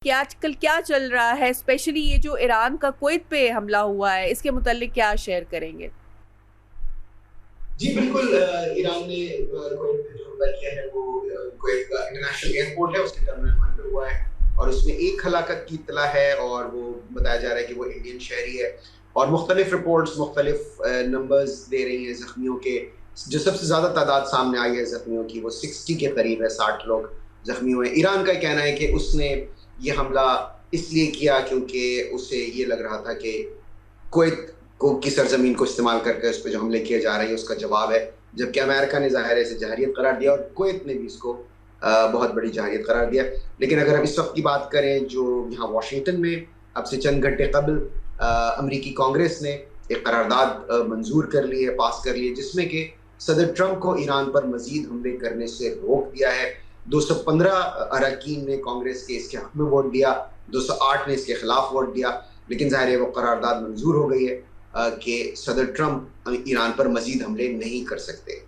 کہ آج کل کیا چل رہا ہے، اسپیشلی یہ جو ایران کا کویت پہ حملہ ہوا ہے، اس کے متعلق کیا شیئر کریں گے؟ جی بالکل، ایران نے کویت پہ جو حملہ کیا ہے وہ کویت کا انٹرنیشنل ایئرپورٹ ہے، اس کے ٹرمینل 1 پہ ہوا ہے اور اس میں ایک ہلاکت کی اطلاع ہے اور وہ بتایا جا رہا ہے کہ وہ انڈین شہری ہے اور مختلف رپورٹس مختلف نمبرز دے رہی ہیں زخمیوں کے. جو سب سے زیادہ تعداد سامنے آئی ہے زخمیوں کی وہ 60 کے قریب ہے، 60 لوگ زخمی ہوئے ہیں. ایران کا کہنا ہے کہ اس نے یہ حملہ اس لیے کیا کیونکہ اسے یہ لگ رہا تھا کہ کویت کی سرزمین کو استعمال کر کے اس پہ جو حملے کیے جا رہے ہیں اس کا جواب ہے، جبکہ امریکہ نے ظاہر ہے اسے جہریت قرار دیا اور کویت نے بھی اس کو بہت بڑی جہریت قرار دیا. لیکن اگر ہم اس وقت کی بات کریں، جو یہاں واشنگٹن میں اب سے چند گھنٹے قبل امریکی کانگریس نے ایک قرارداد منظور کر لی ہے، پاس کر لی ہے، جس میں کہ صدر ٹرمپ کو ایران پر مزید حملے کرنے سے روک دیا ہے. 215 اراکین نے کانگریس کے اس کے حق میں ووٹ دیا، 208 نے اس کے خلاف ووٹ دیا، لیکن ظاہر ہے وہ قرارداد منظور ہو گئی ہے کہ صدر ٹرمپ ایران پر مزید حملے نہیں کر سکتے.